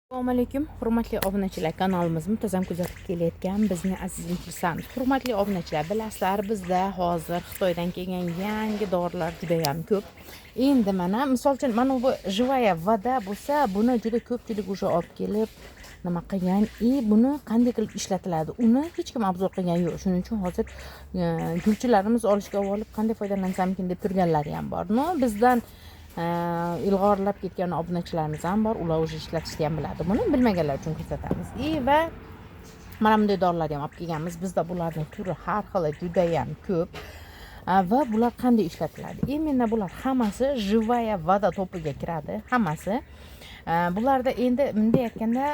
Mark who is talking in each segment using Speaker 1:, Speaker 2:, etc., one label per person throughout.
Speaker 1: Assalomu alaykum, hurmatli obunachilar, kanalimizni muntazam kuzatib kelayotgan bizni aziz muxlislarimiz. Hurmatli obunachilar, bilasizlar, bizda hozir Xitoydan kelgan yangi dorilar juda ham ko'p. Endi mana, misol uchun, mana bu живая voda bo'lsa, buni juda ko'pchilik o'sha olib kelib nima qilgan, buni qanday qilib ishlatiladi, uni hech kim obzor qilgan yo'q. Shuning uchun hozir gulchilarimiz olishga olib qanday foydalansamkin deb turganlari ham bor. Bizdan ilg'orlab ketgan obunachilarimiz ham bor, ular o'sha ishlatishni ham biladi. Buni bilmaganlar uchun ko'rsatamiz. Va mana bunday dorilarni ham olib kelganmiz. Bizda bularning turi har xili juda ham ko'p. Va bular qanday ishlatiladi? Mana bular hammasi живая voda to'piga kiradi, hammasi. Bularda endi bunday aytganda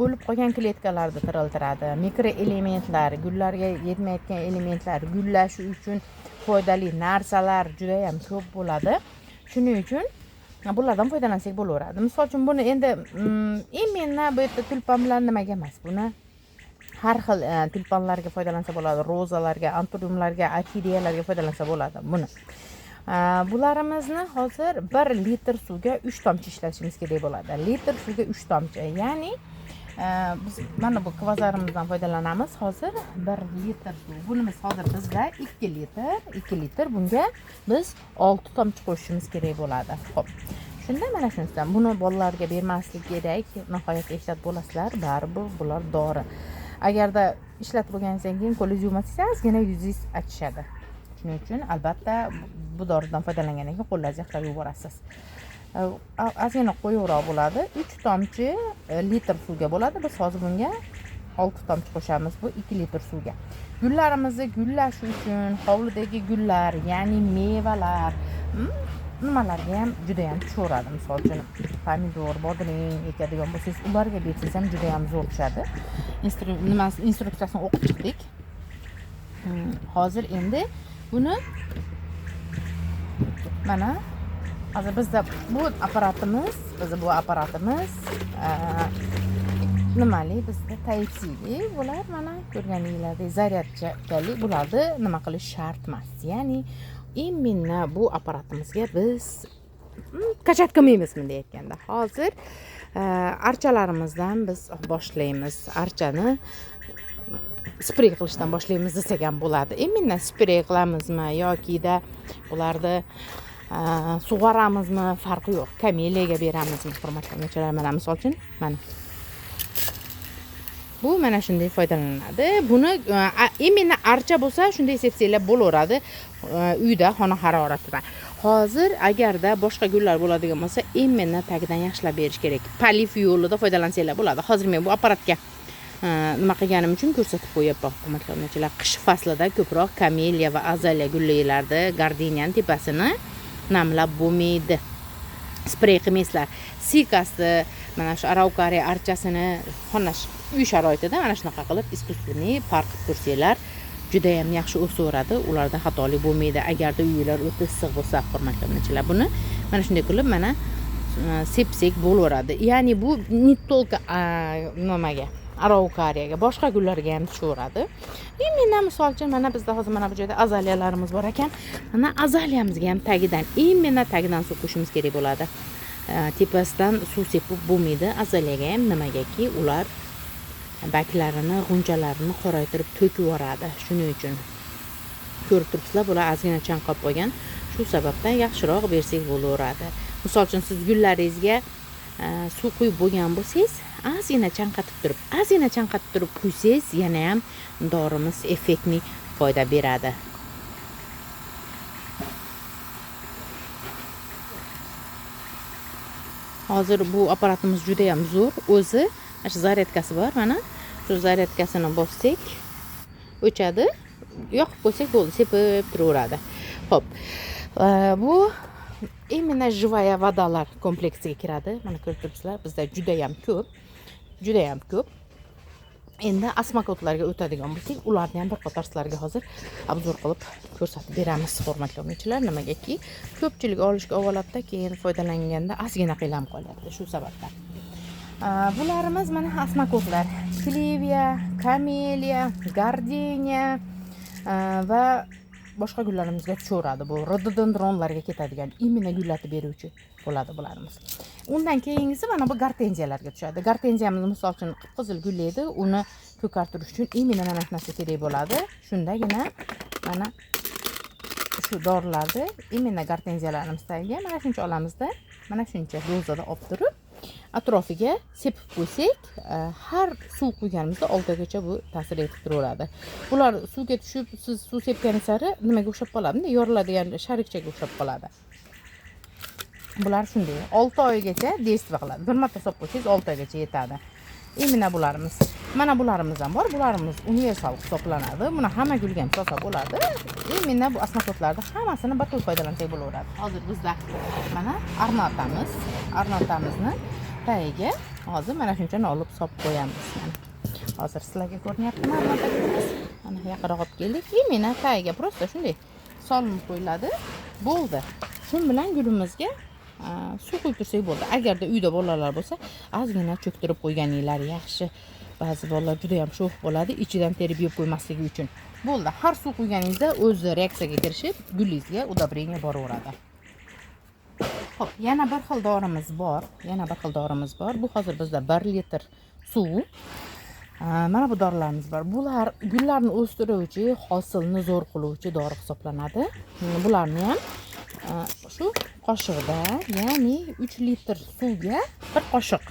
Speaker 1: o'lib qolgan kletkalarni tiriltiradi. Mikroelementlar, gullarga yetmayotgan elementlar, gullash uchun foydali narsalar juda ham ko'p bo'ladi. Shuning uchun bulardan foydalansak bo'laveradi. Misol uchun buni endi imенно bu yerda tulpan bilan nimaga emas, buni har xil tulpanlarga foydalansa bo'ladi, rozalarga, anturiumlarga, orxideyalarga foydalansa bo'ladi buni. Bularimizni hozir 1 litr suvga 3 tomchi ishlatishimiz kerak bo'ladi. Litr suvga 3 tomchi, ya'ni biz mana bu kvazarimizdan foydalanamiz. Hozir 1 litr suv. Bunimiz hozir bizda 2 litr. Bunga biz 6 tomchi qo'shishimiz kerak bo'ladi. Xo'p. Shunda mana shunisidan buni bolalarga bermaslik kerak. Nihoyat eshitib bo'lasizlar, baribir bular dori. Agarda ishlatib bo'lganingizdan keyin qo'lingiz yuvmasangiz, ozgina yuzingiz achishadi. Shuning uchun albatta bu doridan foydalangandan keyin qo'llaringizni yaxshilab yuvib olasiz. Ozgina qo'yibroq bo'ladi. 3 tomchi litr suvga bo'ladi. Biz hozir bunga 6 tomchi qo'shamiz bu 2 litr suvga. Gullarimizni gullash uchun hovlidagi gullar, ya'ni mevalar, nimalarga ham juda ham tushaveradi. Misol uchun pomidor, bodring ekadigan bo'lsangiz, ularga bersangiz ham juda ham zo'r tushadi. Instruksiyasini o'qib chiqdik. Hozir endi buni mana hozir bizda bu apparatimiz nimali, bizda Type-C bular, mana ko'rganingizdek zaryadkali, bularni nima qilish shart emas. Ya'ni imенно bu apparatimizga biz qachat qilmaymiz bunday aytganda. Hozir archalarimizdan biz boshlaymiz. Archani sprey qilishdan boshlaymiz desak ham bo'ladi. Imенно sprey qilamizmi yoki-da bularni sug'oramizmi, farqi yo'q. Kameliyaga beramizmi, hurmatli obunachilar. Mana misol uchun mana bu mana shunday foydalanadi. Buni imенно archa bo'lsa shunday sepsanglar bo'laveradi uyda xona haroratida. Hozir agarda boshqa gullar bo'ladigan bo'lsa, imенно tagidan yaxshilab berish kerak. Palif yo'lida foydalansanglar bo'ladi. Hozir men bu apparatga nima qilganim uchun ko'rsatib qo'yapman, hurmatli obunachilar. Qish faslida ko'proq kameliya va azaliya gullaylardi, gardeniyaning tepasini namlab bo'lmaydi. Sprey qilmaysizlar. Sikasni, mana shu araukariya archasini xona uy sharoitida mana shunaqa qilib искусственный park qilib tursanglar, juda ham yaxshi o'saveradi. Ularda xatolik bo'lmaydi. Agarda uylar o'ta issiq bo'lsa, hurmatli obunachilar, buni mana shunday qilib mana sepsak bo'laveradi. Ya'ni bu не только nimaga, araukariyaga, boshqa gullarga ham tushaveradi. Mendan misol uchun mana bizda hozir mana bu joyda azaliyalarimiz bor ekan. Mana azaliyamizga ham tagidan suv qo'shishimiz kerak bo'ladi. Tepasidan suv sepib bo'lmaydi. Azaliyaga ham nimagaki, ular baklarini, g'unchalarini qoraytirib to'kib yuboradi. Shuning uchun ko'rib turibsizlar, bular ozgina chanqab qolgan. Shu sababdan yaxshiroq bersak bo'laveradi. Misol uchun siz gullaringizga suv quyib bo'lgan bo'lsangiz, ozgina chanqatib turib quysangiz, yana ham dorimiz effektli foyda beradi. Hozir bu apparatimiz juda ham zo'r. O'zi shu zaryadkasi bor, mana shu zaryadkasini bossak o'chadi. Yoqib qo'ysak bo'ldi, sepib turaveradi. Xo'p. Bu imенно живая vodalar kompleksiga kiradi. Mana ko'rib turibsizlar, bizda juda ham ko'p. Endi osmokotlarga o'tadigan bo'lsak, ularni ham bir qator sizlarga hozir obzor qilib ko'rsatib beramiz, hurmatli obunachilar. Nimagaki, ko'pchilik olishga ovolatda, keyin foydalanganda ozgina qiynalib qolyapti shu sababdan. Bularimiz mana osmokotlar. Klevia, kameliya, gardeniya va boshqa gullarimizga tushaveradi. Bu rododendronlarga ketadigan, imенно gullatib beruvchi bo'ladi bularimiz. Undan keyingisi mana bu gortenziyalarga tushadi. Gortenziyamiz misol uchun qizil gullaydi, uni ko'kartirish uchun imенно mana shu narsa kerak bo'ladi. Shundagina mana shu dorilarni imенно gortenziyalarimizdagi mana shuncha olamizda, mana shuncha dozada olib turib, atrofiga sepib qo'ysak, har suv quyganimizda 6 oygacha bu ta'sir etib turaveradi. Bular suvga tushib, siz suv sepgan sari nimaga o'xshab qoladi? Yoriladigan sharikchaga o'xshab qoladi. Bular shunday 6 oygacha deystva qiladi. Bir marta solib qo'ysangiz 6 oygacha yetadi. Imенно bularimiz. Mana bularimiz ham bor. Bularimiz universal hisoblanadi. Buni hamma gulga ham solsa bo'ladi. Imенно bu asmatotlarni hammasini bir xil foydalansak bo'laveradi. Hozir bizda mana arnotamizni tagiga hozir mana shunchani olib solib qo'yamiz. Hozir sizlarga ko'rinyaptimi arnotamiz? Mana yaqinroq olib keldik. Imенно tagiga prosta shunday solinib qo'yiladi. Bo'ldi. Shu bilan gulimizga suv quyib tursak bo'ldi. Agarda uyda bolalar bo'lsa, ozgina cho'ktirib qo'yganinglar yaxshi. Ba'zi bolalar juda ham sho'x bo'ladi, ichidan terib yeb qo'ymasligi uchun. Bo'ldi. Har suv quyganingizda o'zi reaksiyaga kirishib, gulingizga udobrение boraveradi. Xo'p, yana bir xil dorimiz bor. Bu hozir bizda 1 litr suv. Mana bu dorilarimiz bor. Bular gullarni o'stiruvchi, hosilni zo'r qiluvchi dori hisoblanadi. Bularni ham shu qoshiqda, ya'ni 3 litr suvga 1 qoshiq,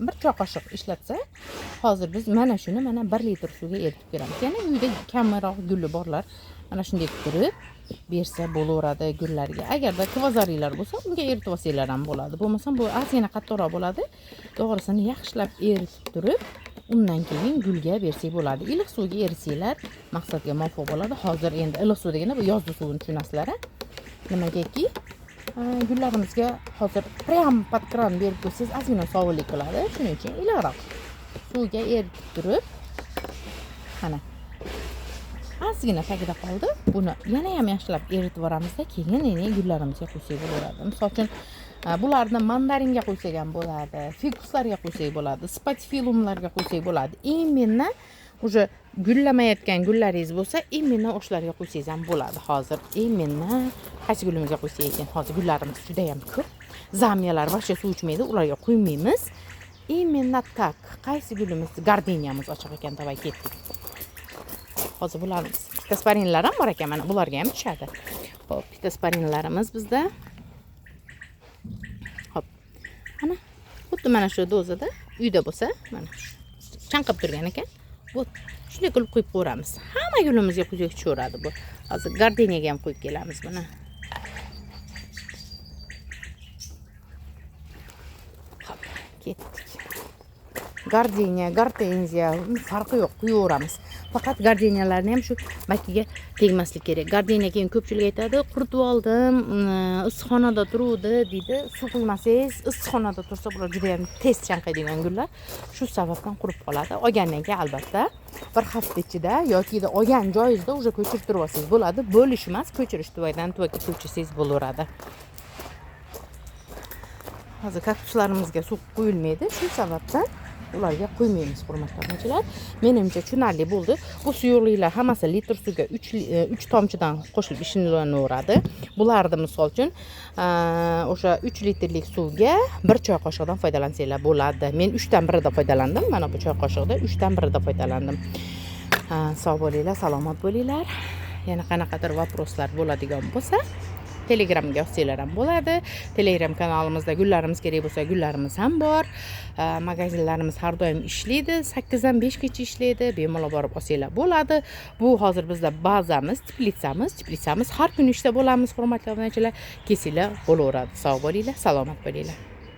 Speaker 1: 1 choy qoshiq ishlatsa, hozir biz mana shuni 1 litr suvga eritib beramiz. Ya'ni uyda kamroq gulli borlar mana shunday turib bersa bo'laveradi gullarga. Agarda kvazarilar bo'lsa, unga eritib olsanglar ham bo'ladi. Bo'lmasa bu ozgina qattiqroq bo'ladi. To'g'risini yaxshilab eritib turib, undan keyin gulga bersak bo'ladi. Iliq suvga erisanglar, maqsadga muvofiq bo'ladi. Hozir endi iliq suv deganda bu yozgi suvni tushunasizlar. Nimagaki gullarimizga hozir prям под кран berib qo'ysangiz ozgina sovuqlik qiladi. Shuning uchun iliqroq suvga eritib turib, mana ozgina tagida qoldi. Buni yana ham yaxshilab eritib yuboramizda, keyin gullarimizga qo'ysak bo'laveradi. Misol uchun bularni mandaringa qo'ysak ham bo'ladi, fikuslarga qo'ysak bo'ladi, spatifilumlarga qo'ysak bo'ladi. Imенно уже gullamayotgan gullaringiz bo'lsa, imенно o'shalarga qo'ysangiz ham bo'ladi. Hozir imенно qaysi gulimizga qo'ysak ekan? Hozir gullarimiz juda ham ko'p. Zamiyalar vaqti suv ichmaydi, ularga qo'ymaymiz. Imенно tak. Qaysi gulimiz? Gardeniyamiz ochiq ekan, davay ketdik. Hozir bularimiz pitosparinlar ham bor ekan, mana bularga ham tushadi. Xo'p, pitosparinlarimiz bizda. Xo'p. Mana xuddi mana shu dozada uyda bo'lsa, mana chanqab turgan ekan. Bu shunday qilib qo'yib qo'yamiz. Hamma gulimizga quyib tushaveradi bu. Hozir gardeniyaga ham qo'yib kelamiz buni. Xo'p, ketdik. Gardeniya, gortenziya farqi yo'q, qo'yaveramiz. Faqat gardeniyalarni ham shu bakiga tegmaslik kerak. Gardeniya keyin ko'pchilik aytadi, quritib oldim, issiqxonada turuvdi deydi. Suv quymasangiz, issiqxonada tursa bular juda ham tez chanqaydigan gullar. Shu sababdan qurib qoladi. Olgandan keyin albatta bir hafta ichida yoki olgan joyingizda уже ko'chirib turib olsangiz bo'ladi. Bo'lish emas, ko'chirish tuvaydan tuvaga ko'chirsangiz bo'laveradi. Hozir kaktuslarimizga suv quyilmaydi, shu sababdan ularga qo'ymaymiz, hurmatli obunachilar. Menimcha tushunarli bo'ldi. Bu suyuqliklar hammasi litr suvga 3 tomchidan qo'shilib ishlanaveradi. Bularni misol uchun o'sha 3 litrlik suvga 1 choy qoshiqdan foydalansanglar bo'ladi. Men 3 dan 1 da foydalandim. Mana bu choy qoshiqda 3 dan 1 da foydalandim. Sog' bo'linglar, salomat bo'linglar. Yana qanaqadir vaproslar bo'ladigan bo'lsa, Telegramga yozsanglar ham bo'ladi. Telegram kanalimizda gullarimiz kerak bo'lsa, gullarimiz ham bor. Magazinlarimiz har doim ishlaydi. 8 dan 5 gacha ishlaydi. Bemalol borib olsanglar bo'ladi. Bu hozir bizda bazamiz, teplitsamiz har kuni ishda bo'lamiz, hurmatli obunachilar. Kelsanglar bo'laveradi. Sog' bo'linglar, salomat bo'linglar.